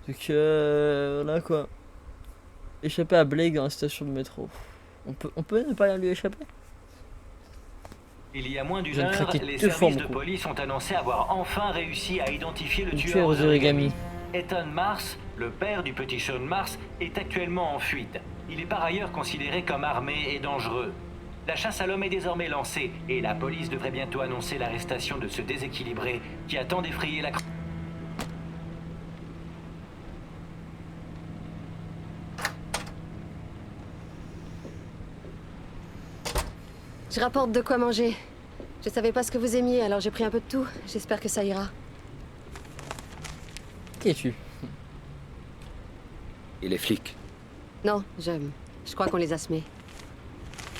Donc voilà quoi. Échapper à Blake dans la station de métro. On peut ne pas lui échapper. Il y a moins Je d'une viens de heure, craquer les 2 fois services mon de coup. police ont annoncé avoir enfin réussi à identifier le Le tueur tueur aux aux origami. origamis. Ethan Mars, le père du petit Sean Mars, est actuellement en fuite. Il est par ailleurs considéré comme armé et dangereux. La chasse à l'homme est désormais lancée et la police devrait bientôt annoncer l'arrestation de ce déséquilibré qui a tant défrayé la... Je rapporte de quoi manger. Je savais pas ce que vous aimiez, alors j'ai pris un peu de tout. J'espère que ça ira. Qui es-tu? Et les flics? Non, je crois qu'on les a semés.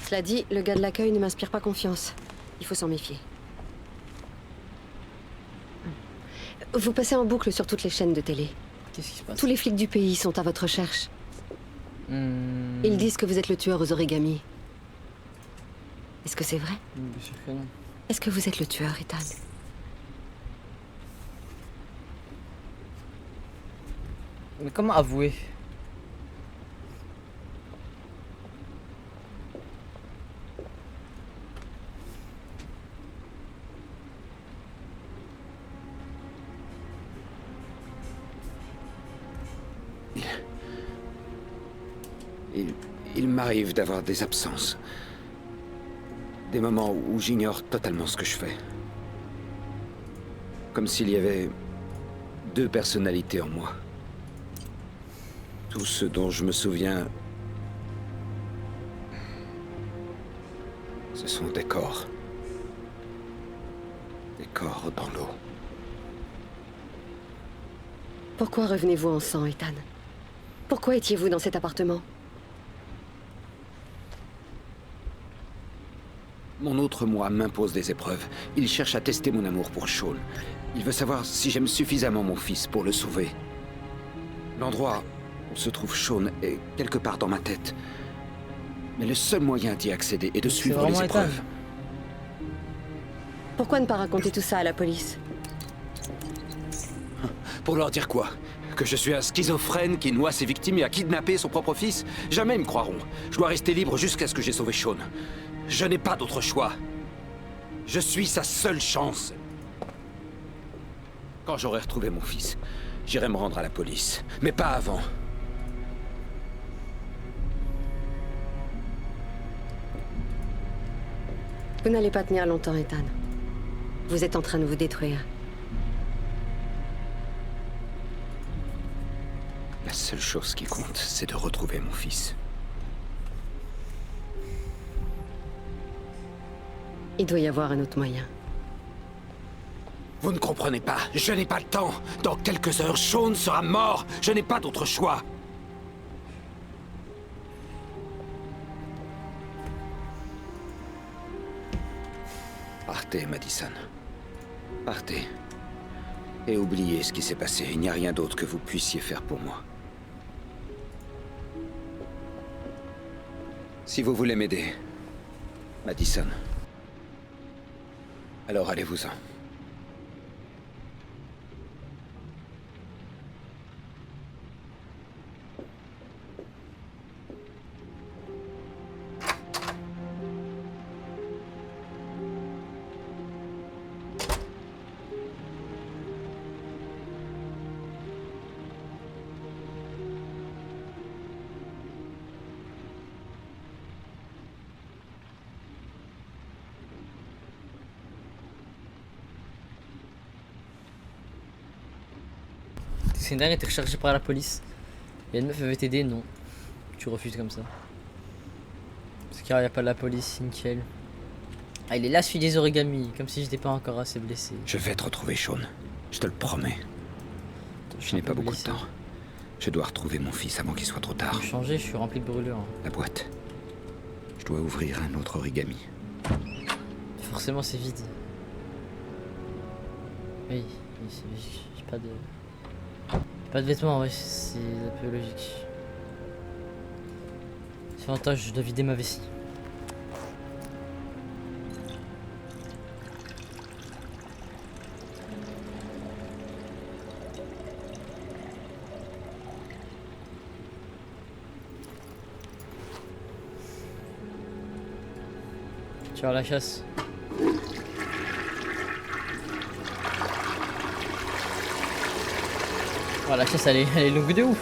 Cela dit, le gars de l'accueil ne m'inspire pas confiance. Il faut s'en méfier. Vous passez en boucle sur toutes les chaînes de télé. Qu'est-ce qui se passe? Tous les flics du pays sont à votre recherche. Hmm. Ils disent que vous êtes le tueur aux origamis. Est-ce que c'est vrai? Bien sûr que non. Est-ce que vous êtes le tueur, Ethan? Mais comment avouer? Il m'arrive d'avoir des absences. Des moments où j'ignore totalement ce que je fais. Comme s'il y avait deux personnalités en moi. Tout ce dont je me souviens, ce sont des corps. Des corps dans l'eau. Pourquoi revenez-vous en sang, Ethan? Pourquoi étiez-vous dans cet appartement? Mon autre moi m'impose des épreuves. Il cherche à tester mon amour pour Sean. Il veut savoir si j'aime suffisamment mon fils pour le sauver. L'endroit où se trouve Sean est quelque part dans ma tête. Mais le seul moyen d'y accéder est de C'est suivre vraiment les Ethan. épreuves. Pourquoi ne pas raconter tout ça à la police? Pour leur dire quoi? Que je suis un schizophrène qui noie ses victimes et a kidnappé son propre fils? Jamais ils me croiront. Je dois rester libre jusqu'à ce que j'ai sauvé Sean. Je n'ai pas d'autre choix. Je suis sa seule chance. Quand j'aurai retrouvé mon fils, j'irai me rendre à la police. Mais pas avant. Vous n'allez pas tenir longtemps, Ethan. Vous êtes en train de vous détruire. La seule chose qui compte, c'est de retrouver mon fils. Il doit y avoir un autre moyen. Vous ne comprenez pas. Je n'ai pas le temps. Dans quelques heures, Sean sera mort. Je n'ai pas d'autre choix. Partez, Madison. Partez. Et oubliez ce qui s'est passé. Il n'y a rien d'autre que vous puissiez faire pour moi. Si vous voulez m'aider, Madison, alors allez-vous-en. C'est une dingue, t'es recherché par la police. Et une meuf veut t'aider, non. Tu refuses comme ça. Parce qu'il n'y a pas de la police, nickel. Ah, il est là, celui des origamis. Comme si j'étais pas encore assez blessé. Je vais te retrouver, Sean. Je te le promets. Je n'ai pas beaucoup de temps. Je dois retrouver mon fils avant qu'il soit trop tard. Pour changer, je suis rempli de brûlures. La boîte. Je dois ouvrir un autre origami. Forcément, c'est vide. Oui, oui, c'est logique. J'ai pas de... Pas de vêtements, ouais, c'est un peu logique. C'est avantage, je dois vider ma vessie. Faire la chasse. Oh, la chasse elle est longue de ouf.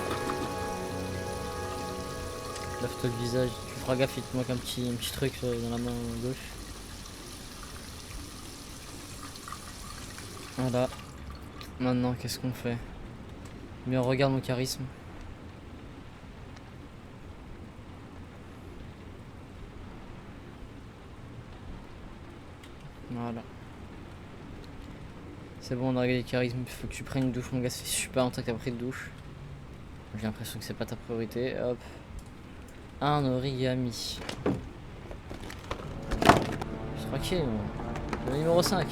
Lave-toi le visage. Tu feras gaffe, il te manque un petit truc dans la main gauche. Voilà. Maintenant, qu'est-ce qu'on fait? Mais on regarde mon charisme. Voilà. C'est bon, on a réglé le charisme. Il faut que tu prennes une douche, mon gars. Ça fait super longtemps que t'as pris de douche. J'ai l'impression que c'est pas ta priorité. Hop. Un origami. Je suis tranquille, moi. Le numéro 5.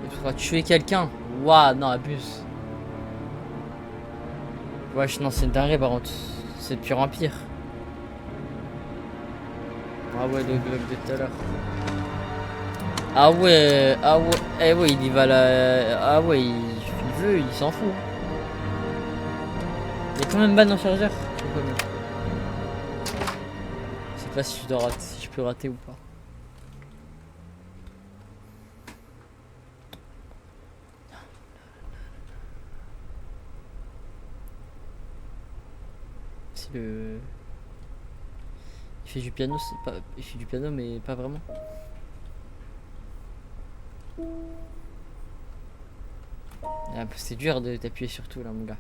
Il faudra tuer quelqu'un. Waouh, non, abuse. Wesh, non, c'est une dinguerie par contre. C'est de pire en pire. Ah ouais, le globe de tout à l'heure. Ah ouais, eh ouais, il y va là. Ah ouais, il veut, il s'en fout. Il y a quand même ban dans le chargeur. Je sais pas si je dois rater, si je peux rater ou pas. C'est le. Il fait du piano, c'est pas. Il fait du piano mais pas vraiment. Ah, c'est dur de t'appuyer sur tout là mon gars.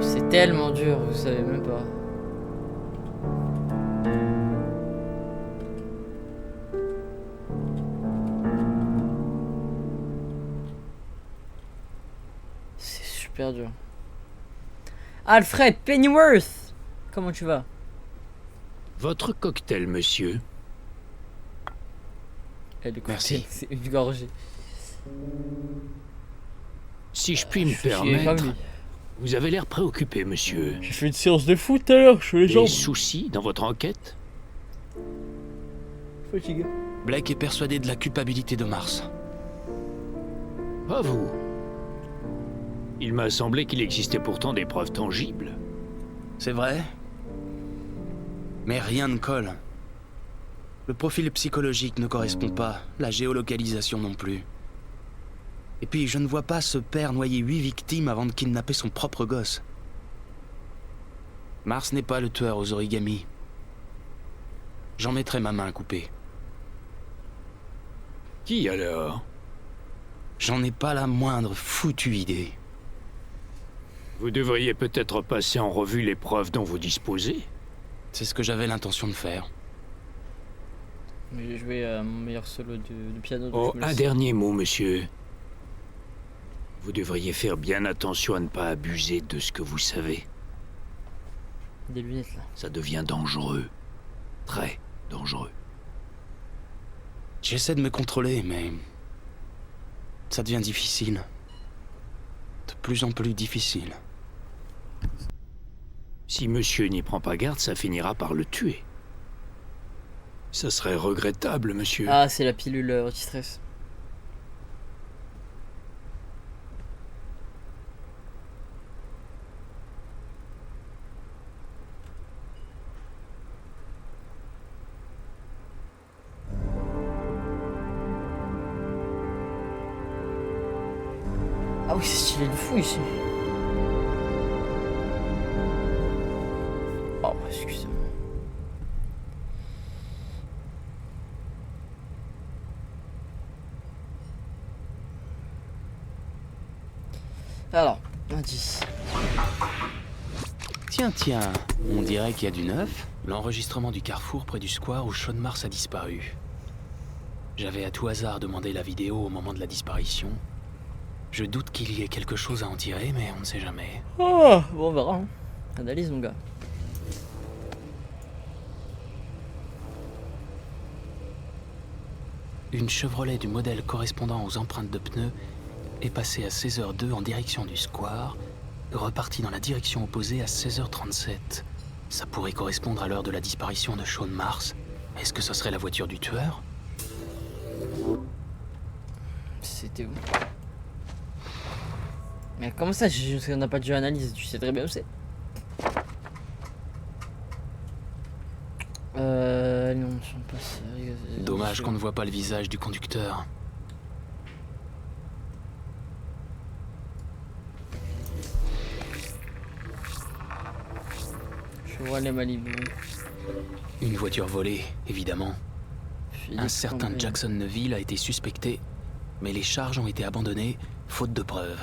C'est tellement dur, vous savez même pas. C'est super dur. Alfred Pennyworth, comment tu vas? Votre cocktail, monsieur. Merci. C'est une gorgée. Si je puis me Je suis permettre, comme lui. vous avez l'air préoccupé, monsieur. J'ai fait une séance de foot tout à l'heure, je fais les Des jambes. soucis dans votre enquête? Fatigué. Blake est persuadé de la culpabilité de Mars. Pas vous. Il m'a semblé qu'il existait pourtant des preuves tangibles. C'est vrai? Mais rien ne colle. Le profil psychologique ne correspond pas, la géolocalisation non plus. Et puis, je ne vois pas ce père noyer 8 victimes avant de kidnapper son propre gosse. Mars n'est pas le tueur aux origamis. J'en mettrai ma main coupée. Qui alors? J'en ai pas la moindre foutue idée. Vous devriez peut-être passer en revue les preuves dont vous disposez. C'est ce que j'avais l'intention de faire. Mais j'ai joué à mon meilleur solo de piano. donc Oh, je me un laisse. dernier mot, monsieur. Vous devriez faire bien attention à ne pas abuser de ce que vous savez. Des lunettes là. Ça devient dangereux. Très dangereux. J'essaie de me contrôler, mais... ça devient difficile. De plus en plus difficile. Si monsieur n'y prend pas garde, ça finira par le tuer. Ça serait regrettable, monsieur. Ah, c'est la pilule anti-stress. Ah oui, c'est stylé de fou ici. Oh, excusez-moi. Alors, indice. Tiens, on dirait qu'il y a du neuf. L'enregistrement du carrefour près du square où Sean Mars a disparu. J'avais à tout hasard demandé la vidéo au moment de la disparition. Je doute qu'il y ait quelque chose à en tirer, mais on ne sait jamais. Oh, bon, on verra. Hein. Analyse, mon gars. une Chevrolet du modèle correspondant aux empreintes de pneus est passée à 16h02 en direction du square, repartie dans la direction opposée à 16h37. Ça pourrait correspondre à l'heure de la disparition de Shaun Mars. Est-ce que ce serait la voiture du tueur? C'était où? Mais comment ça, on n'a pas de jeu analyse? Tu sais très bien où c'est. Non, je sais pas ça. Dommage qu'on ne voit pas le visage du conducteur. Je vois les Malibu. Une voiture volée, évidemment. Un certain Jackson Neville a été suspecté, mais les charges ont été abandonnées, faute de preuves.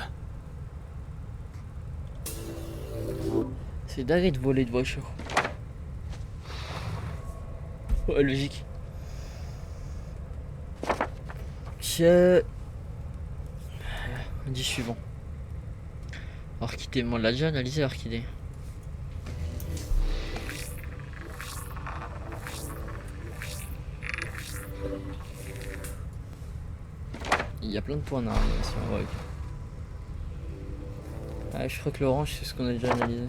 C'est dingue de voler de voiture. Ouais, logique. On dit suivant. Orchidée, on l'a déjà analysé Orchidée. Il y a plein de points d'arrivation, ouais. Ah, je crois que l'orange c'est ce qu'on a déjà analysé.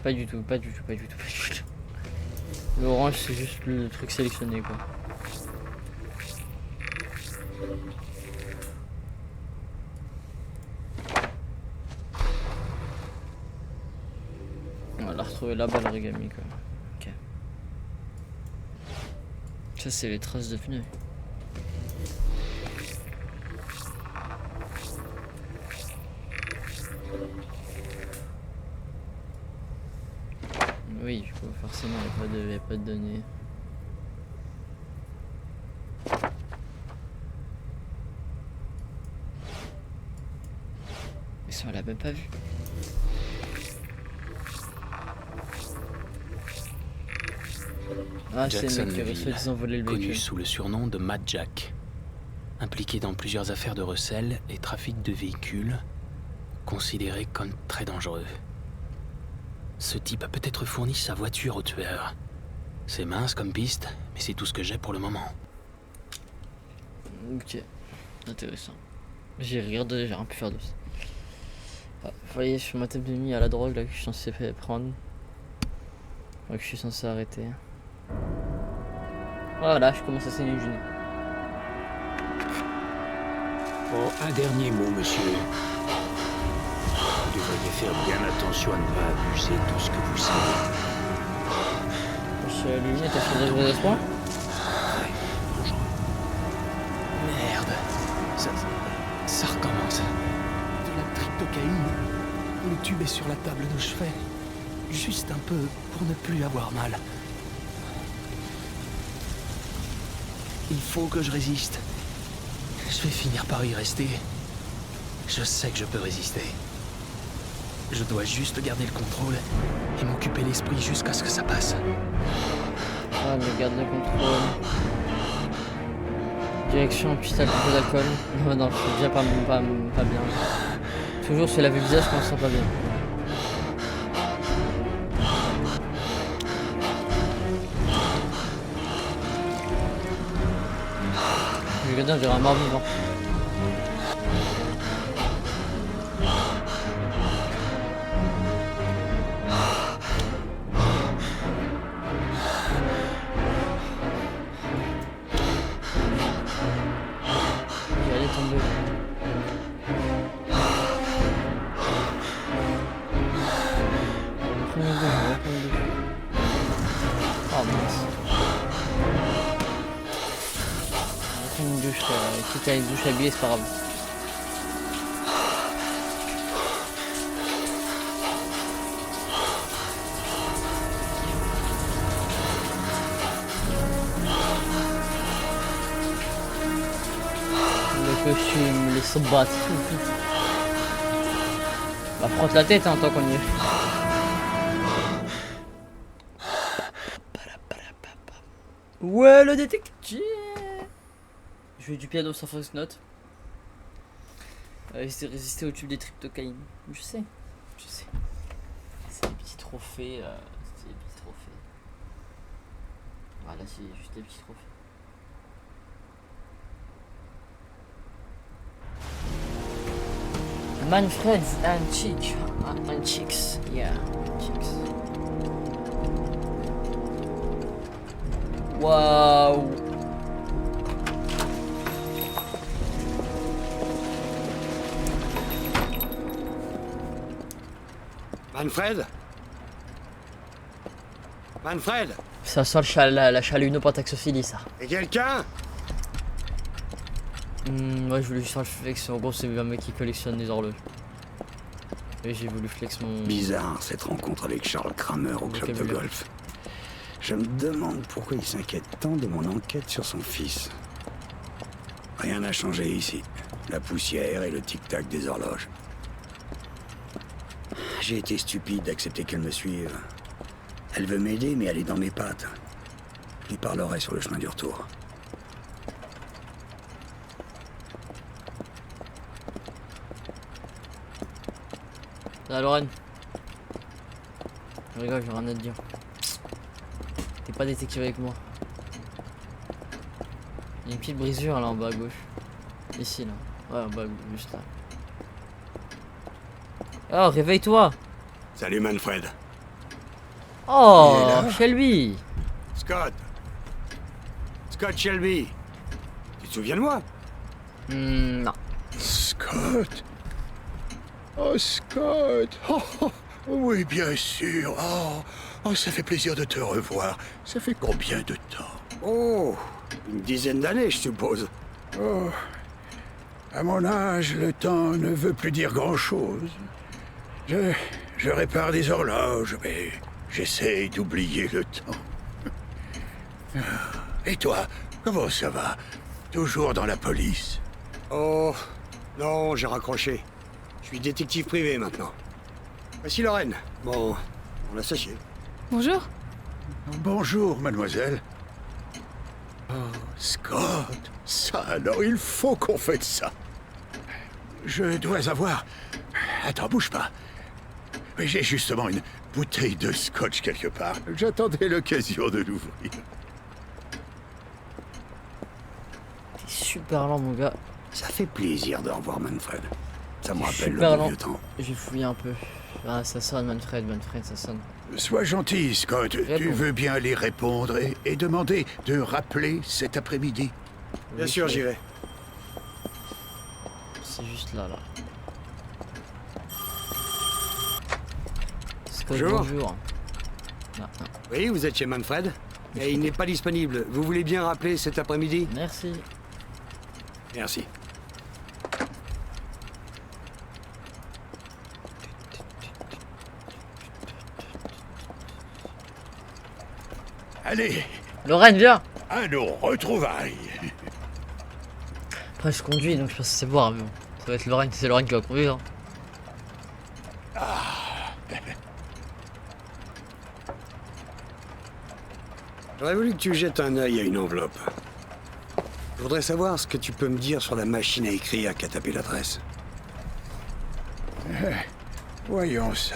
Pas du tout, pas du tout, pas du tout, pas du tout. L'orange c'est juste le truc sélectionné quoi. On l'a retrouvé là-bas l'origami quoi. Ok. Ça c'est les traces de pneus. Oui, du coup, forcément, il n'y a pas de données. Mais ça, on l'a même pas vu. Ah, c'est le mec qui avait soi-disant volé le véhicule. Connu sous le surnom de Mad Jack. Impliqué dans plusieurs affaires de recel et trafic de véhicules, considéré comme très dangereux. Ce type a peut-être fourni sa voiture au tueur. C'est mince comme piste, mais c'est tout ce que j'ai pour le moment. Ok, intéressant. J'ai regardé, j'ai rien pu faire de ça. Ah, vous voyez, sur ma table de nuit à la drogue là que je suis censé prendre. Que je suis censé arrêter. Voilà, je commence à saigner le genou. Oh, un dernier mot, monsieur. Vous devriez faire bien attention à ne pas abuser de tout ce que vous savez. Je suis allumé, t'as fait des vrais espoirs? Merde, ça recommence. De la tryptocaïne. Le tube est sur la table de chevet. Juste un peu pour ne plus avoir mal. Il faut que je résiste. Je vais finir par y rester. Je sais que je peux résister. Je dois juste garder le contrôle et m'occuper l'esprit jusqu'à ce que ça passe. Ah, mais garde le contrôle. Direction hôpital, peu d'alcool. Non, non, je suis déjà pas bien. Toujours se laver le visage quand on se sent pas bien. Je vais dire, on dirait un mort vivant. Quitte à une douche habillée, c'est pas grave. Le costume, les sabbats. Bah frotte la tête hein, tant qu'on y est. Ouais le détective. Jouer du piano sans fausse note. Résister au tube des tryptocaïnes. Je sais. Je sais. C'est des petits trophées. C'est des petits trophées. Voilà, c'est juste des petits trophées. Manfred's and Chicks. Yeah, Chicks. Waouh. Manfred? Manfred? Ça sent la chaluno-pentaxophilie, ça. Et quelqu'un? Ouais, je voulais juste faire le flex. En gros, c'est un mec qui collectionne des horloges. Et j'ai voulu flex mon. Bizarre, cette rencontre avec Charles Kramer au club de golf. Je me demande pourquoi il s'inquiète tant de mon enquête sur son fils. Rien n'a changé ici. La poussière et le tic-tac des horloges. J'ai été stupide d'accepter qu'elle me suive. Elle veut m'aider, mais elle est dans mes pattes. Je lui parlerai sur le chemin du retour. Ah, Lorraine. Je rigole, j'ai rien à te dire. T'es pas détective avec moi. Il y a une petite brisure là en bas à gauche. Ici là. Ouais, en bas à gauche, juste là. Oh, réveille-toi. Salut Manfred. Oh, Il est là. Shelby. Scott. Scott Shelby. Tu te souviens de moi? Non. Scott. Oh, Scott. Oh, oui, bien sûr. Oh, ça fait plaisir de te revoir. Ça fait combien de temps? Oh, une dizaine d'années, je suppose. Oh, à mon âge, le temps ne veut plus dire grand-chose. Je répare des horloges, mais j'essaye d'oublier le temps. Et toi, comment ça va? Toujours dans la police? Oh, non, j'ai raccroché. Je suis détective privé maintenant. Voici Lorraine, mon associé. Bonjour. Bonjour, mademoiselle. Oh, Scott, ça alors, il faut qu'on fête ça. Je dois avoir... Attends, bouge pas. J'ai justement une bouteille de scotch quelque part. J'attendais l'occasion de l'ouvrir. T'es super lent, mon gars. Ça fait plaisir de revoir Manfred. Ça me rappelle Super le lent. vieux temps. J'ai fouillé un peu. Ah, ça sonne, Manfred, ça sonne. Sois gentil, Scott. Tu Réponds. veux bien aller répondre et demander de rappeler cet après-midi? Bien sûr, j'y vais. C'est juste là. Scott, Bonjour. bonjour. Ah, ah. Oui, vous êtes chez Manfred? Et il n'est pas disponible. Vous voulez bien rappeler cet après-midi? Merci. Merci. Allez, Lorraine, viens. à nos retrouvailles. Après, je conduis, donc je pense que c'est boire, mais bon. Ça va être Lorraine, c'est Lorraine qui va conduire. J'aurais voulu que tu jettes un œil à une enveloppe. Je voudrais savoir ce que tu peux me dire sur la machine à écrire qui a tapé l'adresse. Voyons ça.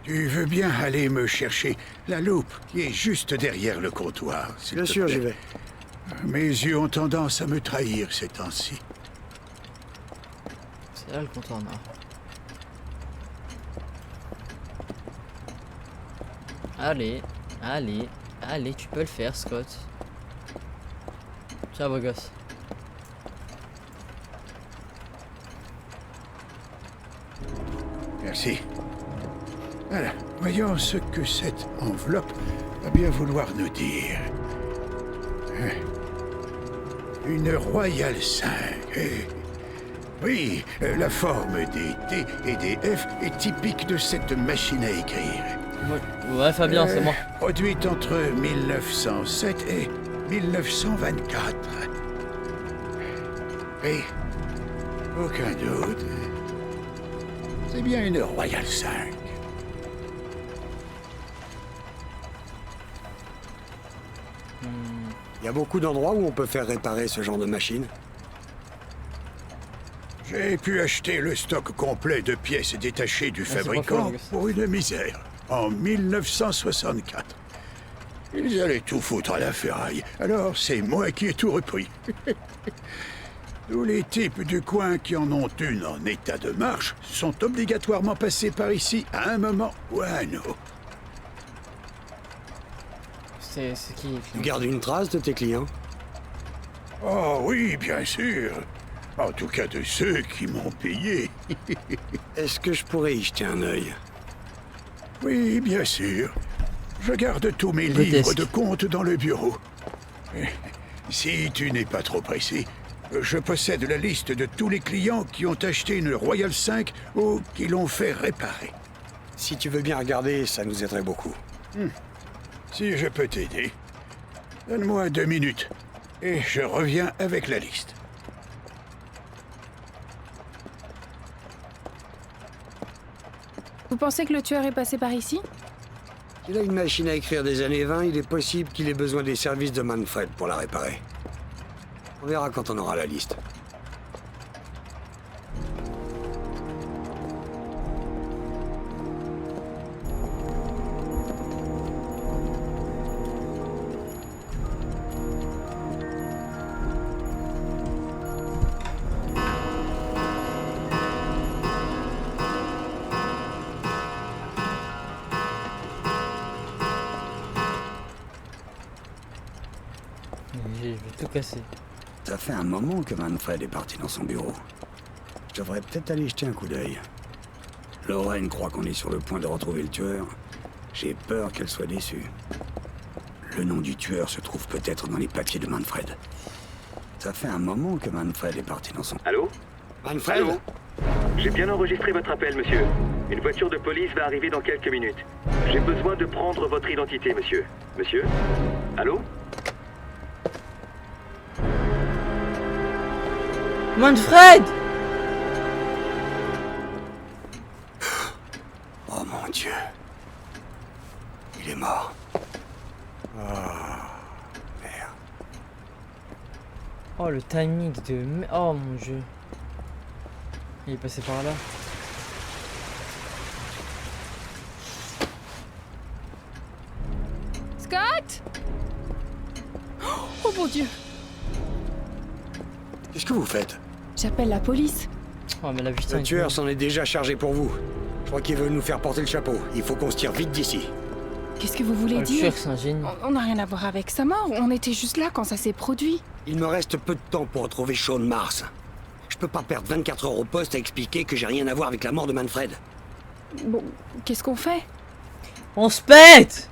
Tu veux bien aller me chercher la loupe qui est juste derrière le comptoir, s'il Bien te sûr, plaît. j'y vais. Mes yeux ont tendance à me trahir ces temps-ci. C'est là le comptoir nord. Allez, tu peux le faire, Scott. Tiens, beau gosse. Merci. Voilà, voyons ce que cette enveloppe va bien vouloir nous dire. Une Royale 5. Oui, la forme des T et des F est typique de cette machine à écrire. Ouais, Fabien, c'est moi. Produite entre 1907 et 1924. Oui, aucun doute. C'est bien une Royale 5. Il y a beaucoup d'endroits où on peut faire réparer ce genre de machine. J'ai pu acheter le stock complet de pièces détachées du c'est pas fabricant faux, pour une misère, en 1964. Ils allaient tout foutre à la ferraille, alors c'est moi qui ai tout repris. Tous les types du coin qui en ont une en état de marche sont obligatoirement passés par ici à un moment ou à un autre. C'est qui? Tu gardes une trace de tes clients? Oh oui, bien sûr. En tout cas de ceux qui m'ont payé. Est-ce que je pourrais y jeter un œil? Oui, bien sûr. Je garde tous mes Grotesque. livres de compte dans le bureau. Si tu n'es pas trop pressé, je possède la liste de tous les clients qui ont acheté une Royal 5 ou qui l'ont fait réparer. Si tu veux bien regarder, ça nous aiderait beaucoup. Si je peux t'aider, donne-moi 2 minutes et je reviens avec la liste. Vous pensez que le tueur est passé par ici? Il a une machine à écrire des années 20, il est possible qu'il ait besoin des services de Manfred pour la réparer. On verra quand on aura la liste. Je vais tout casser. Ça fait un moment que Manfred est parti dans son bureau. Je devrais peut-être aller jeter un coup d'œil. Lorraine croit qu'on est sur le point de retrouver le tueur. J'ai peur qu'elle soit déçue. Le nom du tueur se trouve peut-être dans les papiers de Manfred. Ça fait un moment que Manfred est parti dans son... Allô? Manfred? Allô? J'ai bien enregistré votre appel, monsieur. Une voiture de police va arriver dans quelques minutes. J'ai besoin de prendre votre identité, monsieur. Monsieur? Allô? Manfred! Oh mon Dieu. Il est mort. Merde. Oh, le timing de... Oh mon Dieu. Il est passé par là. Scott! Oh mon Dieu! Qu'est-ce que vous faites? J'appelle la police. Oh, mais la putain. Le tueur s'en est déjà chargé pour vous. Je crois qu'il veut nous faire porter le chapeau. Il faut qu'on se tire vite d'ici. Qu'est-ce que vous voulez Le dire? tueur, c'est un génie. On n'a rien à voir avec sa mort. On était juste là quand ça s'est produit. Il me reste peu de temps pour retrouver Sean Mars. Je peux pas perdre 24 heures au poste à expliquer que j'ai rien à voir avec la mort de Manfred. Bon, qu'est-ce qu'on fait? On se pète!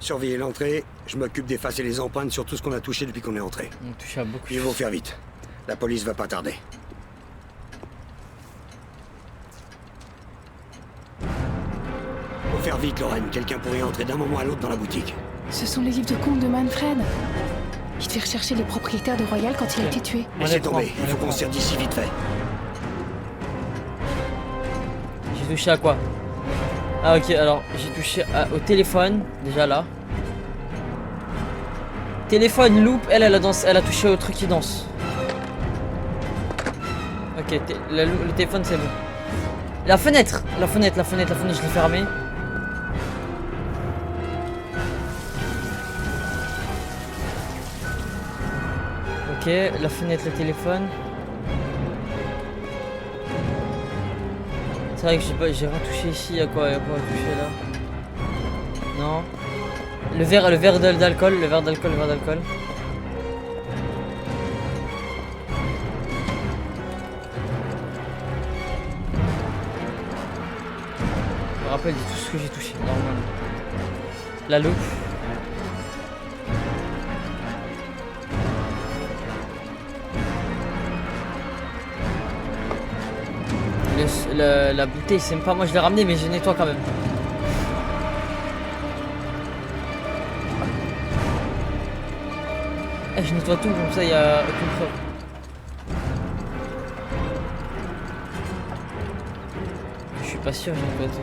Surveillez l'entrée. Je m'occupe d'effacer les empreintes sur tout ce qu'on a touché depuis qu'on est entré. On touche à beaucoup. Il faut faire vite. La police va pas tarder. Faut faire vite, Lorraine. Quelqu'un pourrait entrer d'un moment à l'autre dans la boutique. Ce sont les livres de compte de Manfred. Il devait rechercher les propriétaires de Royal quand il a été tué. Laissez prend, tomber. on Il les faut qu'on prend. se tire d'ici vite fait. J'ai touché à quoi? Ah ok, alors j'ai touché au téléphone, déjà là. Téléphone loop, elle a touché au truc qui danse. Ok, le téléphone c'est bon. La fenêtre, je l'ai fermée. Ok, la fenêtre, le téléphone. C'est vrai que j'ai rien touché ici, à quoi toucher là? Non. Le verre d'alcool. Je me rappelle de tout ce que j'ai touché, normalement. La loupe. La bouteille, c'est même pas moi je l'ai ramené, mais je nettoie quand même. Eh, je nettoie tout, comme ça il y a aucune preuve. Je suis pas sûr, je nettoie tout.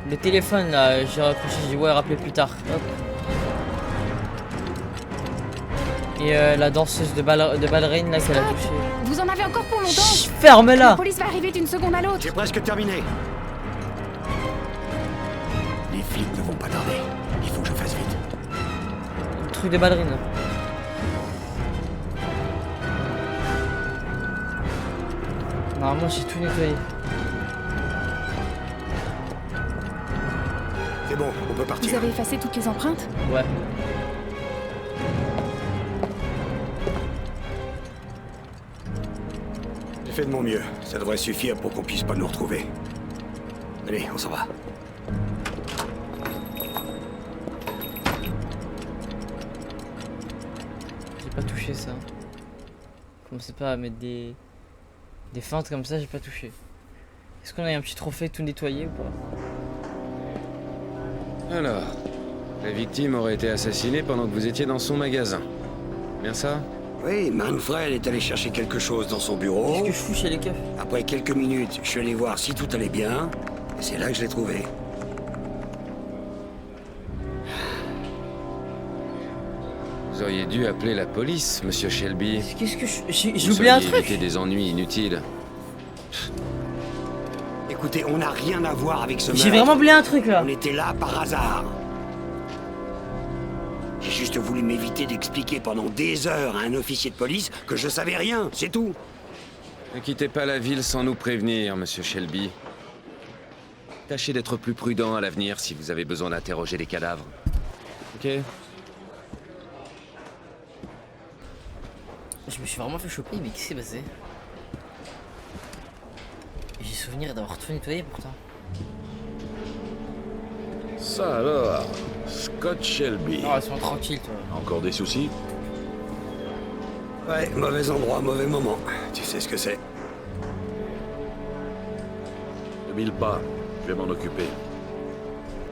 Le téléphone là, j'ai raccroché, j'ai dit ouais, rappelez plus tard. Hop. Et la danseuse de ballerine là qu'elle a touché. Vous en avez encore pour longtemps. Chut, La ferme-la. police va arriver d'une seconde à l'autre. J'ai presque terminé. Les flics ne vont pas tarder. Il faut que je fasse vite. Le truc de ballerine. Là. Normalement j'ai tout nettoyé. C'est bon, on peut Vous partir. avez effacé toutes les empreintes? Ouais. J'ai fait de mon mieux. Ça devrait suffire pour qu'on puisse pas nous retrouver. Allez, on s'en va. J'ai pas touché ça. Commencez pas à mettre des feintes comme ça, j'ai pas touché. Est-ce qu'on a un petit trophée tout nettoyé ou pas? Alors, la victime aurait été assassinée pendant que vous étiez dans son magasin. Bien ça? Oui, Manfred est allé chercher quelque chose dans son bureau. Qu'est-ce que je fous chez les keufs? Après quelques minutes, je suis allé voir si tout allait bien. Et c'est là que je l'ai trouvé. Vous auriez dû appeler la police, monsieur Shelby. Qu'est-ce que j'ai Vous oublié un sauriez truc? éviter des ennuis inutiles. Écoutez, on n'a rien à voir avec ce J'ai meurtre. vraiment oublié un truc là. On était là par hasard. J'ai juste voulu m'éviter d'expliquer pendant des heures à un officier de police que je savais rien, c'est tout. Ne quittez pas la ville sans nous prévenir, monsieur Shelby. Tâchez d'être plus prudent à l'avenir si vous avez besoin d'interroger les cadavres. Ok? Je me suis vraiment fait choper, mais qu'est-ce qui s'est passé? J'ai souvenir d'avoir tout nettoyé pourtant. Ça alors, Scott Shelby. Non, sois tranquille toi. Encore des soucis? Ouais, mauvais endroit, mauvais moment. Tu sais ce que c'est. Ne mille pas, je vais m'en occuper.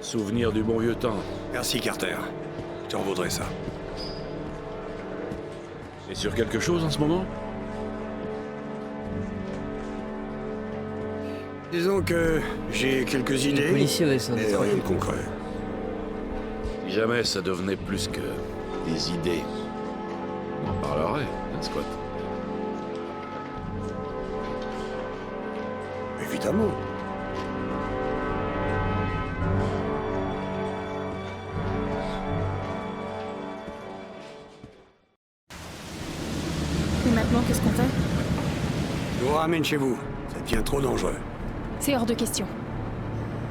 Souvenir du bon vieux temps. Merci, Carter. Je t'en vaudrais ça. Et sur quelque chose en ce moment? Disons que j'ai quelques idées, policiers, ouais, ça, mais des rien de concret. Si jamais ça devenait plus que des idées, on en parlerait, hein, Scott? Évidemment. Et maintenant, qu'est-ce qu'on fait? Je vous ramène chez vous. Ça devient trop dangereux. C'est hors de question.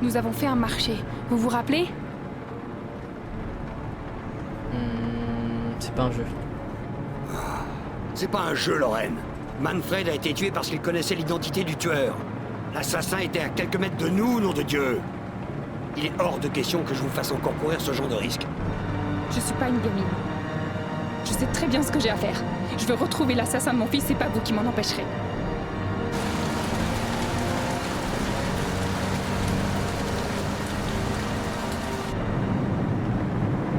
Nous avons fait un marché. Vous vous rappelez? C'est pas un jeu. C'est pas un jeu, Lorraine. Manfred a été tué parce qu'il connaissait l'identité du tueur. L'assassin était à quelques mètres de nous, nom de Dieu. Il est hors de question que je vous fasse encore courir ce genre de risque. Je suis pas une gamine. Je sais très bien ce que j'ai à faire. Je veux retrouver l'assassin de mon fils, c'est pas vous qui m'en empêcherez.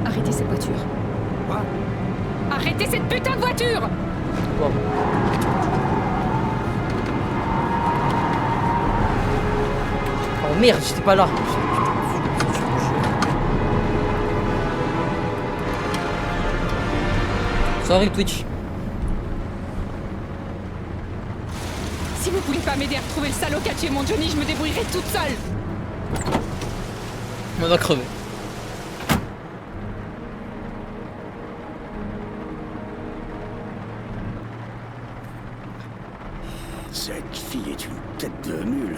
Arrêtez cette voiture. Quoi? Arrêtez cette putain de voiture! Wow. Oh merde, j'étais pas là. Sorry Twitch. Si vous voulez pas m'aider à retrouver le salaud qui a tué mon Johnny, je me débrouillerai toute seule! On va crever. Cette fille est une tête de mule.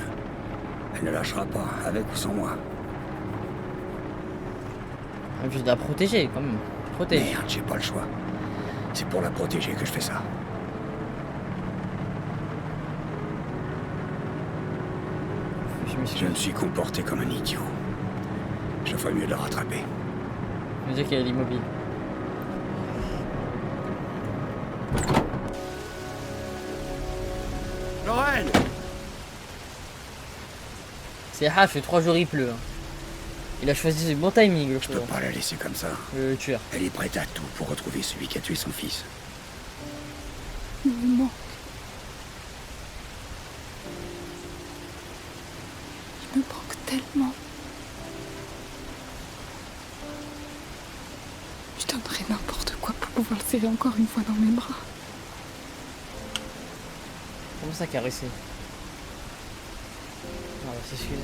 Elle ne lâchera pas, avec ou sans moi. Je dois la protéger quand même. Protège. Merde, j'ai pas le choix. C'est pour la protéger que je fais ça. Je me suis comporté comme un idiot. Je ferais mieux de la rattraper. Je veux dire qu'elle est immobile. Lorraine! C'est il fait 3 jours il pleut. Hein. Il a choisi le bon timing le Je peux pas la laisser comme ça. Le tueur. Elle est prête à tout pour retrouver celui qui a tué son fils. Il me manque. Il me manque tellement. Je donnerais n'importe quoi pour pouvoir le serrer encore une fois dans mes bras. Comment ça caresser? On va s'excuser.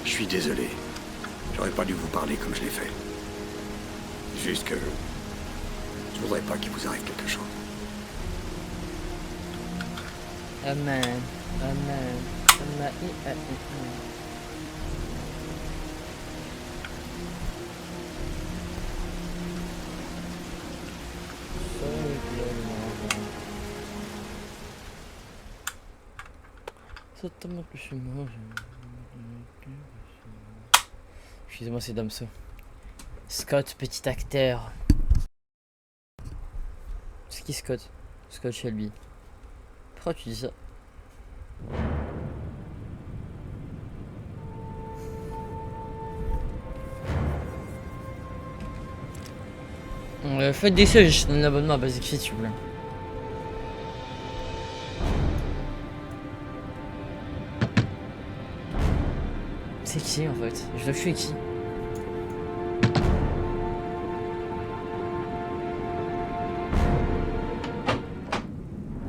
Je suis désolé. J'aurais pas dû vous parler comme je l'ai fait. Juste que... je voudrais pas qu'il vous arrive quelque chose. Amen. Amen. Amen. Excusez-moi, c'est Damso. Scott, petit acteur. C'est qui Scott? Scott Shelby. Pourquoi tu dis ça? Faites des seuils, je donne l'abonnement à Basic Fit, s'il vous plaît. C'est qui en fait? Je dois tuer qui?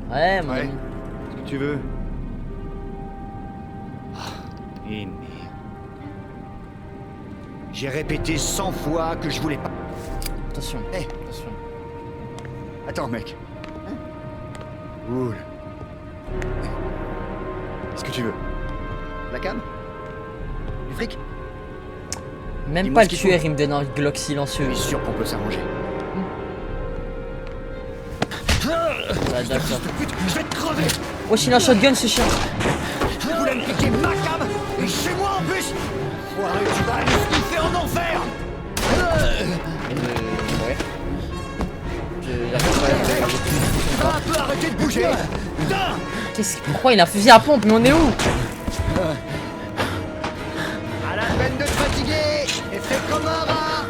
Ouais, mon ami. Qu'est-ce que tu veux? Et merde. J'ai répété 100 fois que je voulais pas. Attention. Hey. Attention. Attends, mec. Cool. Qu'est-ce que tu veux? La cam? Du fric? Même Dis-moi pas ce le qu'il tueur, faut. il me donne un Glock silencieux. Je suis sûr qu'on peut s'arranger. Ah, d'accord. Je vais te crever! Wesh, il a un shotgun ce chien. Tu voulais me piquer ma cam? Et chez moi en plus! Foiré, tu vas aller sniffer en enfer! Ouais. Tu vas un peu arrêter de bouger! Putain! Pourquoi il a un fusil à pompe? Mais on est où? À la peine de te fatiguer! Et fais comme un rat!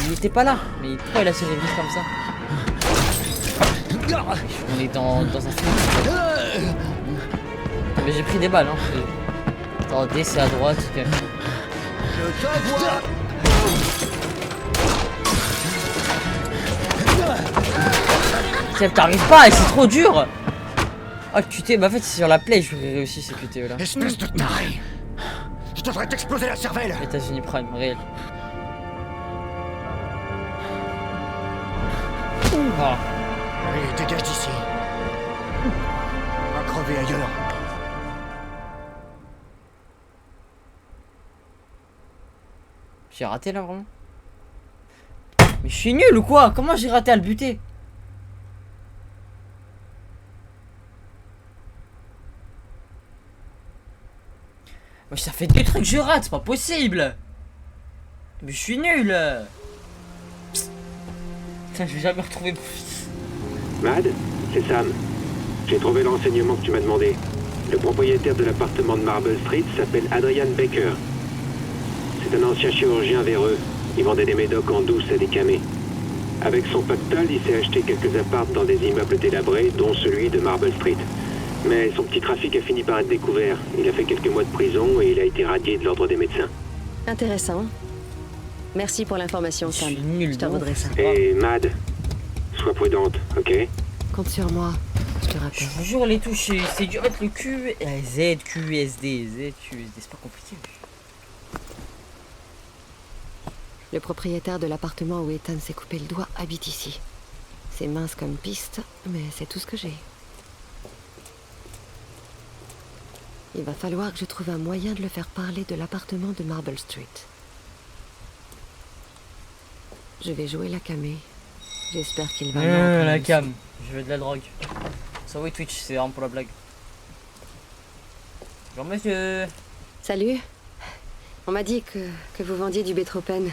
Il était pas là. Mais pourquoi il a tiré vite comme ça? On est dans un film. Mais j'ai pris des balles, hein. Attendez, c'est à droite. Okay. Je te vois! T'arrives pas, c'est trop dur. Oh, QT, bah en fait c'est sur la play, je vais réussir ces QTE là. Espèce de taré! Je devrais t'exploser la cervelle! États-Unis Prime, réel. Oh. Allez, dégage d'ici. Va crever ailleurs. J'ai raté là vraiment? Mais je suis nul ou quoi? Comment j'ai raté à le buter? Mais ça fait 2 trucs que je rate, c'est pas possible! Mais je suis nul! Putain, je vais jamais retrouver mon fils. Mad, c'est Sam. J'ai trouvé l'enseignement que tu m'as demandé. Le propriétaire de l'appartement de Marble Street s'appelle Adrian Baker. C'est un ancien chirurgien véreux. Il vendait des médocs en douce à des camés. Avec son pactole, il s'est acheté quelques apparts dans des immeubles délabrés, dont celui de Marble Street. Mais son petit trafic a fini par être découvert. Il a fait quelques mois de prison et il a été radié de l'ordre des médecins. Intéressant. Merci pour l'information, Sam. Je te voudrais ça. Et Mad, sois prudente, ok? Compte sur moi. Je te rappelle. Je vous jure, les touches, c'est dur avec le Q, Z, Q, SD, Z, Q, SD, c'est pas compliqué. Le propriétaire de l'appartement où Ethan s'est coupé le doigt habite ici. C'est mince comme piste, mais c'est tout ce que j'ai. Il va falloir que je trouve un moyen de le faire parler de l'appartement de Marble Street. Je vais jouer la camée. J'espère qu'il va la cam. Je veux de la drogue. Ça oui, Twitch, c'est vraiment pour la blague. Bonjour monsieur. Salut. On m'a dit que vous vendiez du bétropène.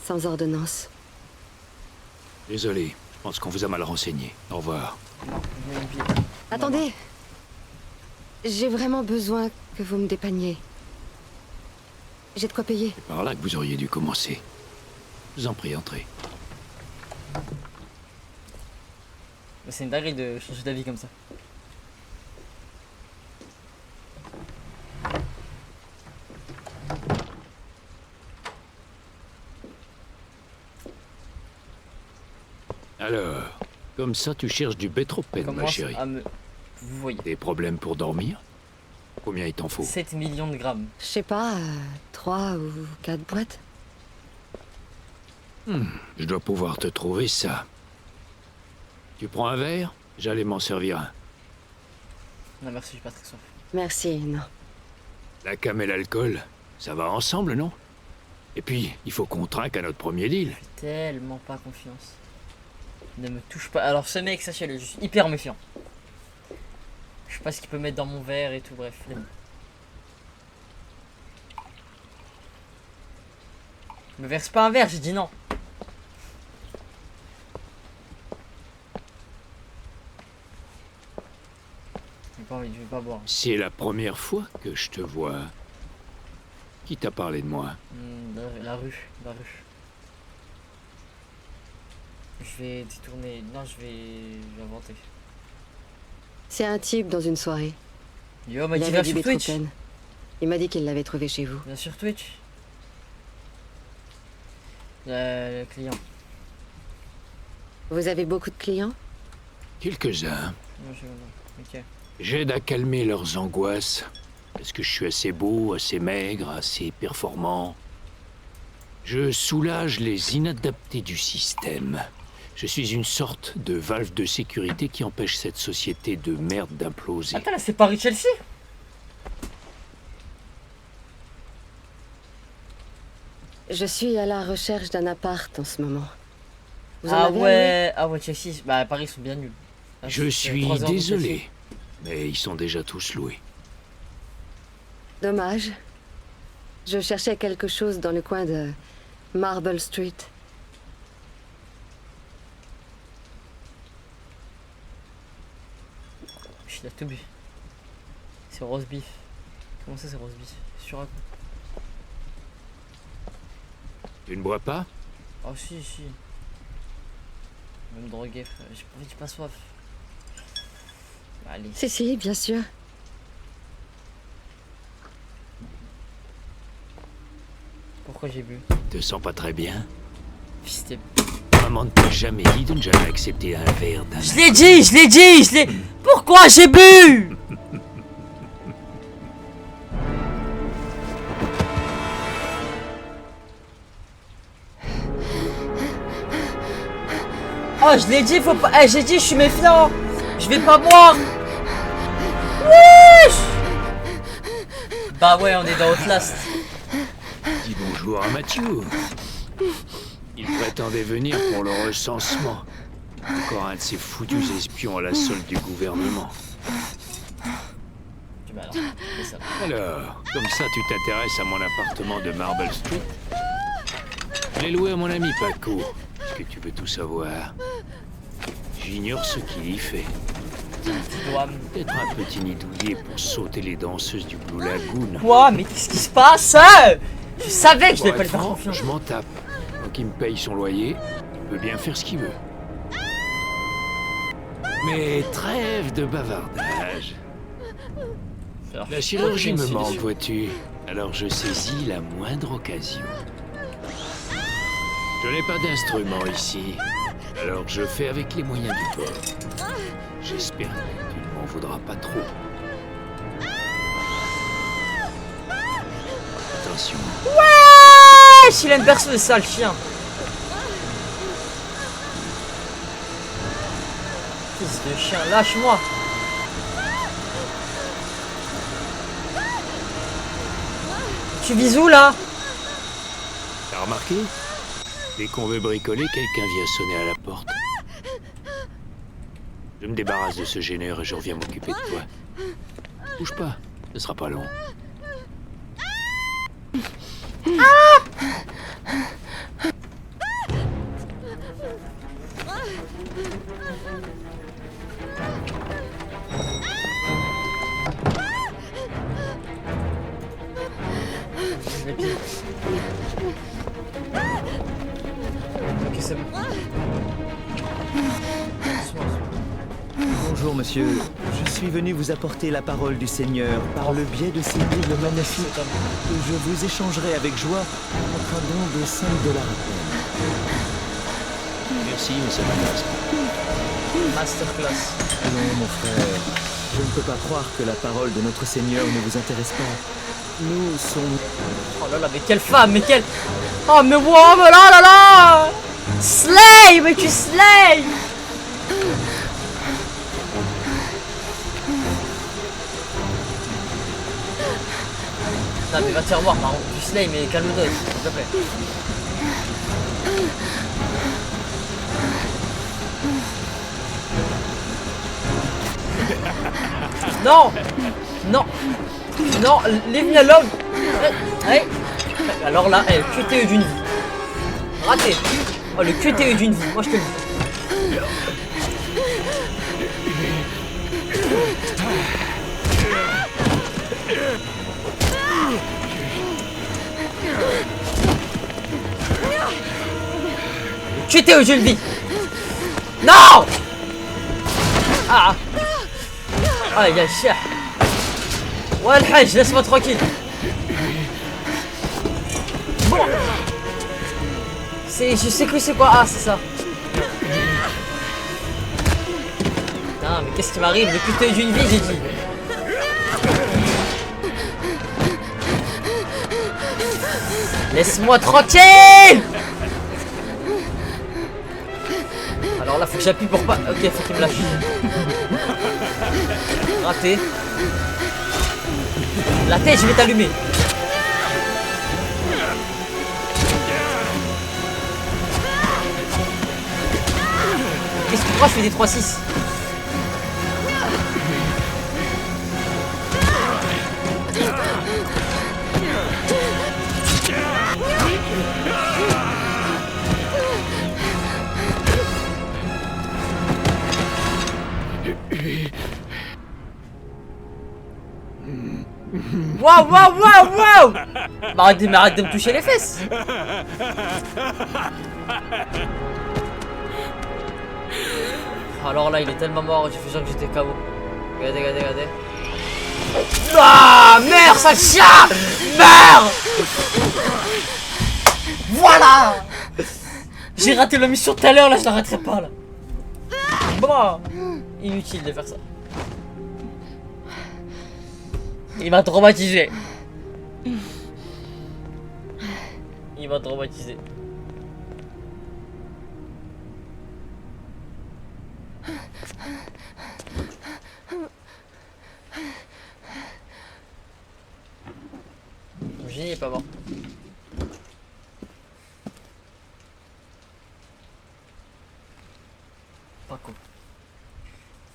Sans ordonnance. Désolé, je pense qu'on vous a mal renseigné. Au revoir. Attendez. J'ai vraiment besoin que vous me dépanniez. J'ai de quoi payer. C'est par là que vous auriez dû commencer. Je vous en prie, entrez. C'est une dinguerie de changer d'avis comme ça. Alors, comme ça tu cherches du bétropène, ma Commence chérie. à me... Vous voyez. Des problèmes pour dormir? Combien il t'en faut? 7 millions de grammes. Je sais pas, 3 ou 4 boîtes. Je dois pouvoir te trouver ça. Tu prends un verre? J'allais m'en servir un. Non merci, je suis pas très soif. Merci, non. La cam et l'alcool, ça va ensemble, non? Et puis, il faut qu'on trinque à notre premier deal. J'ai tellement pas confiance. Ne me touche pas. Alors ce mec, sachez-le, je suis hyper méfiant. Je sais pas ce qu'il peut mettre dans mon verre et tout, bref. Me verse pas un verre, j'ai dit non. J'ai pas envie, je vais pas boire. C'est la première fois que je te vois. Qui t'a parlé de moi? La rue. Je vais détourner. Non, je vais inventer. C'est un type dans une soirée. Yo, m'a Il dit avait là du sur Twitch. bétropène. Il m'a dit qu'il l'avait trouvé chez vous. Bien sur Twitch. Le client. Vous avez beaucoup de clients? Quelques-uns. Non, je... Ok. J'aide à calmer leurs angoisses. Est-ce que je suis assez beau, assez maigre, assez performant? Je soulage les inadaptés du système. Je suis une sorte de valve de sécurité qui empêche cette société de merde d'imploser. Attends, là, c'est Paris Chelsea? Je suis à la recherche d'un appart en ce moment. Vous en Ah avez un, ouais, ah ouais, Chelsea. Bah, Paris, ils sont bien nuls. Ah, Je c'est suis 3 heures de désolé, Chelsea. mais ils sont déjà tous loués. Dommage. Je cherchais quelque chose dans le coin de Marble Street. Il a tout bu. C'est roast beef. Comment ça, c'est roast beef? Sur un coup. Tu ne bois pas? Oh, si. Même drogué, frère. J'ai pas envie, j'ai pas soif. Allez. Si, bien sûr. Pourquoi j'ai bu? Te sens pas très bien? Fils de... Maman ne t'a jamais dit de ne jamais accepter un verre d'un... Je l'ai dit. Pourquoi j'ai bu? Oh, je l'ai dit, faut pas... Eh, j'ai dit, je suis méfiant. Je vais pas boire. Wesh. Bah ouais, on est dans Outlast. Dis bonjour à Mathieu. Il prétendait venir pour le recensement. Encore un de ces foutus espions à la solde du gouvernement. Alors, comme ça tu t'intéresses à mon appartement de Marble Street? Je l'ai loué à mon ami Paco. Est-ce que tu veux tout savoir? J'ignore ce qu'il y fait. Peut-être un petit nid douillet pour sauter les danseuses du Blue Lagoon. Quoi? Mais qu'est-ce qui se passe? Je savais que je devais pas le faire confiance. Je m'en tape. Donc il me paye son loyer, il peut bien faire ce qu'il veut. Mais trêve de bavardage. La chirurgie me manque, vois-tu. Alors je saisis la moindre occasion. Je n'ai pas d'instrument ici. Alors je fais avec les moyens du bord. J'espère que tu ne m'en voudras pas trop. Attention. Ouais, il a une perceuse, ça, le chien. Fils de chien, lâche-moi. Tu vises où, là? T'as remarqué? Dès qu'on veut bricoler, quelqu'un vient sonner à la porte. Je me débarrasse de ce gêneur et je reviens m'occuper de toi. Bouge pas, ce sera pas long. Ok, c'est bon. Bonjour, monsieur. Je suis venu vous apporter la parole du Seigneur par le biais de ces livres magnifiques que je vous échangerai avec joie contre un don de $5 à peine. Merci, mais ça m'intéresse pas. Masterclass. Non, mon frère. Je ne peux pas croire que la parole de notre Seigneur ne vous intéresse pas. Nous sommes... Oh là là, mais quelle femme, mais quelle... Oh mais wow, mais là là là. Slay, mais tu slay. Non mais va te faire voir, par contre, tu slay, mais calme-toi, s'il te plaît. Non. Non. Non, leave me alone. Hey. Alors là, le QTE d'une vie. Raté. Oh, le QTE d'une vie, moi je te le dis. QTE d'une vie. Non. Ah. Ah, il y a cher. Ouais, le hajj, laisse-moi tranquille. Bon. Je sais que c'est quoi. Ah, c'est ça. Putain, mais qu'est-ce qui m'arrive? Le putain d'une vie, j'ai dit. Laisse-moi tranquille. Alors là, faut que j'appuie pour pas... Ok, faut qu'il me lâche. Raté. La tête, je vais t'allumer. Qu'est-ce que tu crois? Je fais des 3-6. Waouh, waouh, waouh, waouh. Arrête de me toucher les fesses. Alors là, il est tellement mort, j'ai fait genre que j'étais KO. Regardez, regardez, regardez. Ah, merde, sale chien. Merde. Voilà. J'ai raté la mission tout à l'heure, là, je l'arrêterai pas, là. Bon, inutile de faire ça. Il m'a traumatisé. Il m'a traumatisé. Génie est pas mort. Pas cool.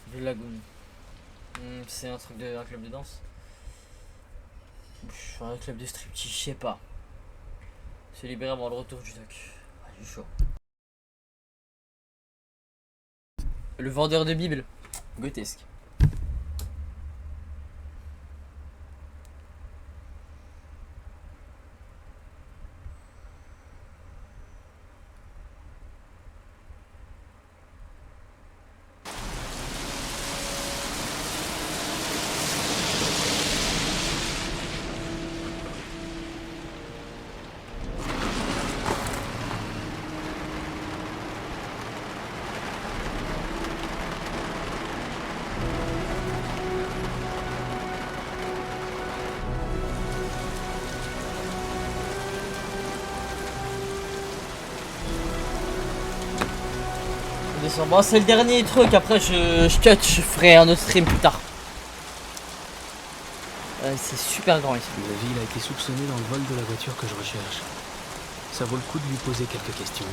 Blue Lagoon. C'est un truc de un club de danse. Un club de striptease, je sais pas. Se libérer avant le retour du doc. Ah, j'ai chaud. Le vendeur de Bible. Grotesque. Bon, c'est le dernier truc, après je cut, je ferai un autre stream plus tard. C'est super grand ici. La ville a été soupçonnée dans le vol de la voiture que je recherche. Ça vaut le coup de lui poser quelques questions.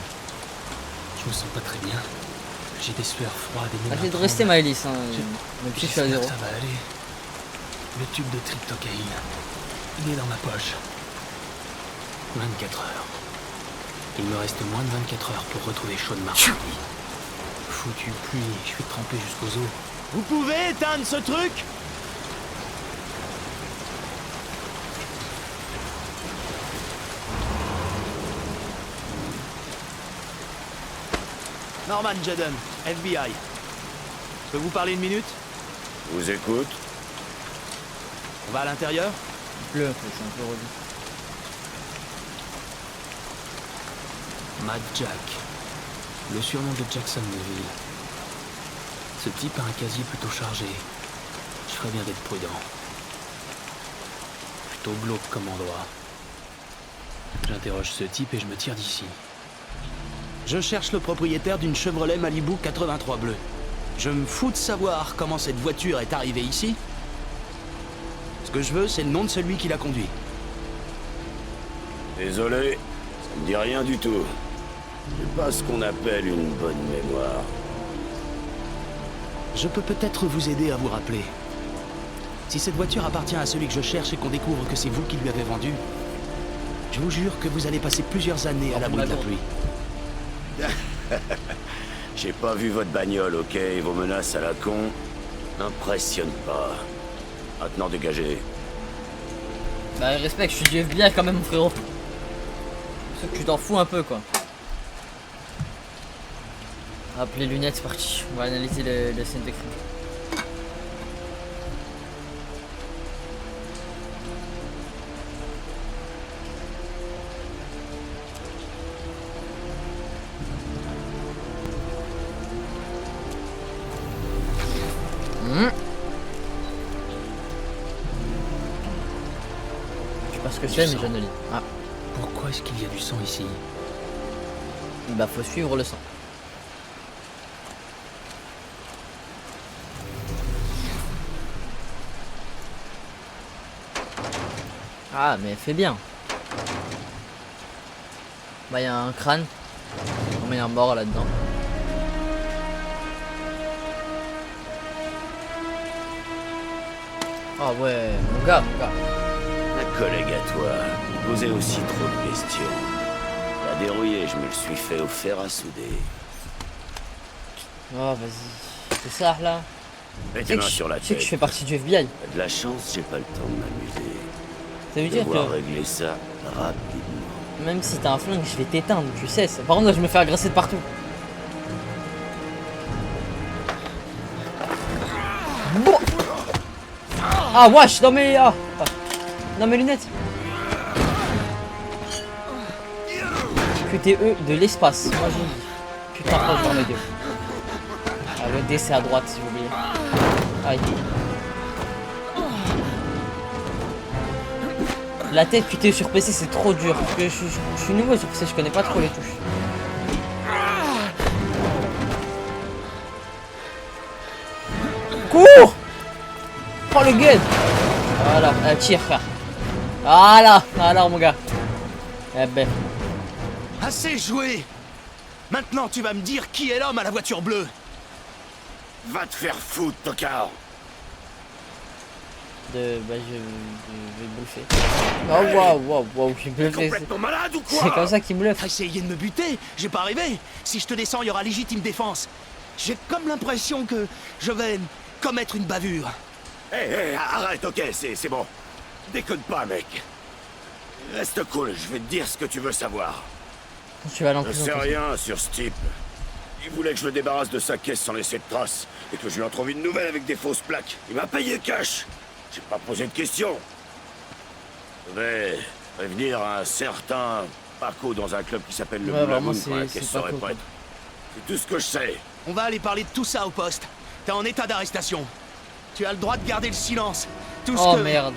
Je me sens pas très bien. J'ai des sueurs froides et Essayez de rester Maëlys, hein. Même si je suis à 0. Ça va aller. Le tube de tryptocaïne. Il est dans ma poche. 24 heures. Il me reste moins de 24 heures pour retrouver Sean Martin. Foutu pluie, je suis trempé jusqu'aux os. Vous pouvez éteindre ce truc? Norman Jaden, FBI. Je peux vous parler une minute? Vous écoute. On va à l'intérieur? Bleu, c'est un peu relou. Mad Jack. Le surnom de Jackson Neville. Ce type a un casier plutôt chargé. Je ferais bien d'être prudent. Plutôt glauque comme endroit. J'interroge ce type et je me tire d'ici. Je cherche le propriétaire d'une Chevrolet Malibu 83 bleue. Je me fous de savoir comment cette voiture est arrivée ici. Ce que je veux, c'est le nom de celui qui l'a conduit. Désolé, ça me dit rien du tout. J'ai pas ce qu'on appelle une bonne mémoire. Je peux peut-être vous aider à vous rappeler. Si cette voiture appartient à celui que je cherche et qu'on découvre que c'est vous qui lui avez vendu, je vous jure que vous allez passer plusieurs années à l'abri de la pluie. J'ai pas vu votre bagnole, ok? Vos menaces à la con n'impressionnent pas. Maintenant dégagez. Bah respect, je suis du FBI quand même frérot. Sauf que tu t'en fous un peu quoi. Hop les lunettes, c'est parti. On va analyser la scène de crime. Je sais pas ce que c'est mais j'analyse. Ah. Pourquoi est-ce qu'il y a du sang ici? Bah faut suivre le sang. Ah mais fais bien. Bah y a un crâne. On met un mort là-dedans. Ah ouais, mon gars. Un collègue à toi, il posait aussi trop de questions. La dérouillé, je me le suis fait au fer à souder. Oh vas-y. C'est ça là. Mets tes mains sur la tête. Tu sais que je fais partie du FBI. T'as de la chance, j'ai pas le temps de m'amuser. Ça veut dire que régler ça rapidement. même si t'as un flingue, je vais t'éteindre, tu sais. Par contre là je me fais agresser de partout. Bon. Ah wesh, dans mes... Ah. Dans mes lunettes. QTE de l'espace. Moi je vous dis. Putain, proche dans mes deux. Ah le D c'est à droite si vous oubliez. Aïe. La tête QTE sur PC c'est trop dur. Parce que je suis nouveau sur PC, je connais pas trop les touches. Cours! Oh le gun! Voilà, tire frère. Voilà, alors mon gars. Eh ben. Assez joué! Maintenant tu vas me dire qui est l'homme à la voiture bleue! Va te faire foutre, tocard! Bah je vais bluffer. Oh waouh, j'ai bluffé. Complètement malade ou quoi? C'est comme ça qu'il me bluffe. T'as essayé de me buter? J'ai pas arrivé! Si je te descends, il y aura légitime défense. J'ai comme l'impression que je vais commettre une bavure. Hé, arrête, ok, c'est bon. Déconne pas, mec. Reste cool, je vais te dire ce que tu veux savoir. Tu vas Je sais rien sur ce type. Il voulait que je le débarrasse de sa caisse sans laisser de traces, et que je lui en trouve une nouvelle avec des fausses plaques. Il m'a payé cash. J'ai pas posé de questions. Je vais prévenir un certain Paco dans un club qui s'appelle le Blue Lagoon quand la caisse serait prête. C'est tout ce que je sais. On va aller parler de tout ça au poste. T'es en état d'arrestation. Tu as le droit de garder le silence. Tout ce oh que... merde.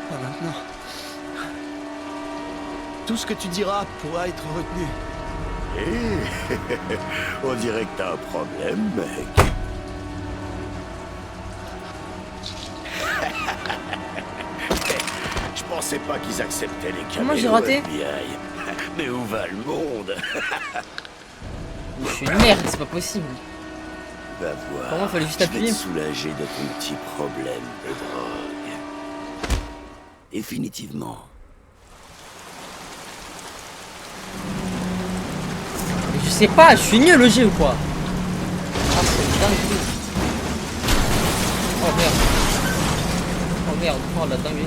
Pas maintenant. Tout ce que tu diras pourra être retenu. On dirait que t'as un problème, mec. Je pensais pas qu'ils acceptaient les caméras. Comment j'ai raté? Mais où va le monde? Je suis une merde, c'est pas possible. Va voir. Comment fallait juste appuyer? Je vais te soulager de ton petit problème de drogue. Définitivement. Mais je sais pas, je suis nul au jeu ou quoi? Ah c'est dingue. Oh merde. Oh merde, oh la dinguerie.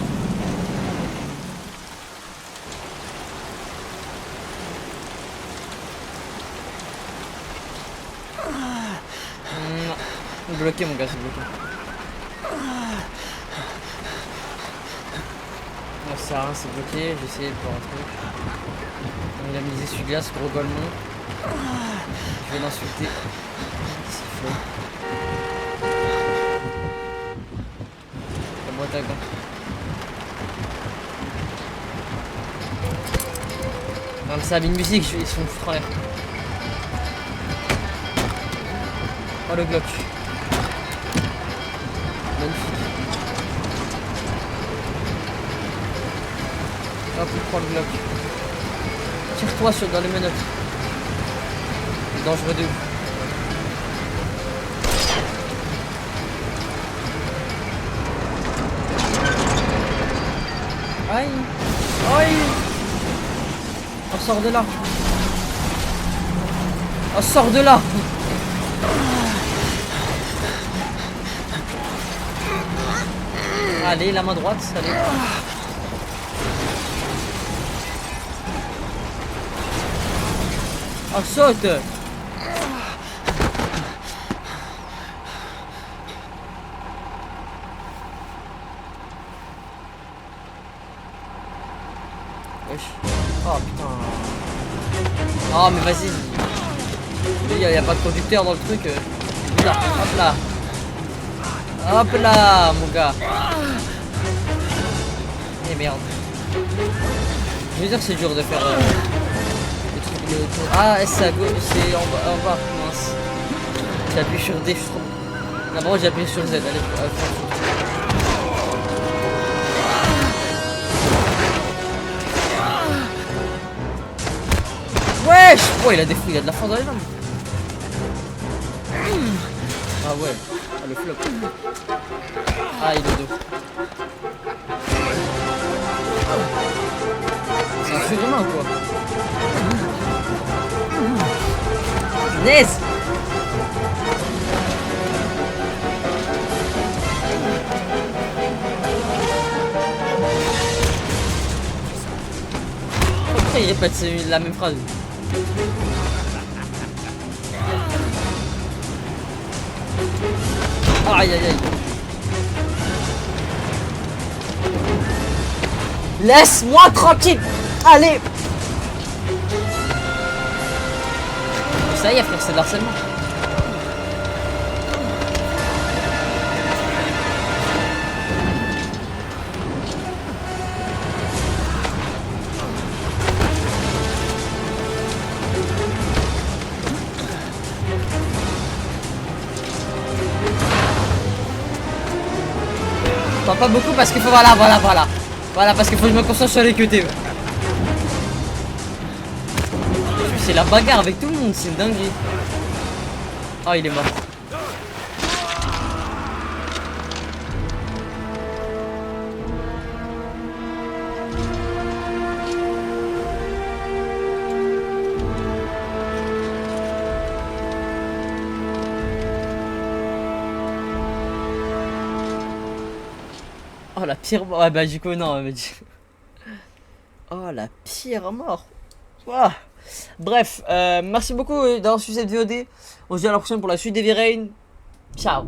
Bloqué mon gars, c'est bloqué. Ça sert à rien, c'est bloqué. J'ai essayé de voir un truc. Il a mis des essuie-glaces, gros golemon. Je vais l'insulter. Sifflet. La boîte à gants. Comme ça, une musique, ils sont frères. Oh le Glock. Magnifique. Hop, il prend le Glock. Tire-toi dans les menottes. C'est dangereux de ouf. Aïe. Aïe. On sort de là. On sort de là. Allez, la main droite, allez. Oh, saute. Wesh. Oh putain. Oh mais vas-y. Il y a pas de conducteur dans le truc. Là, hop là. Hop là, mon gars. Eh merde. Je veux dire que c'est dur de faire le truc de tour. Ah, c'est à gauche, c'est en bas, mince. J'appuie sur D, je suis trop. D'abord j'appuie sur Z, allez. Wesh. Oh, il a des fous, il a de la force dans les jambes. Ah ouais, ah, le flop. Ah, il est dos. C'est un surhumain quoi. Nice. Pourquoi il répète la même phrase? Aïe aïe aïe. Laisse-moi tranquille. Allez. Ça y est frère, c'est de l'harcèlement. Pas beaucoup parce qu'il faut voilà parce qu'il faut que je me concentre sur les QT. C'est la bagarre avec tout le monde, c'est une dinguerie. Oh il est mort. Oh la pire mort. Ouais bah du coup non mais... Oh la pire mort. Ouah. Bref, merci beaucoup d'avoir suivi cette VOD. On se dit à la prochaine pour la suite des V-Rain. Ciao.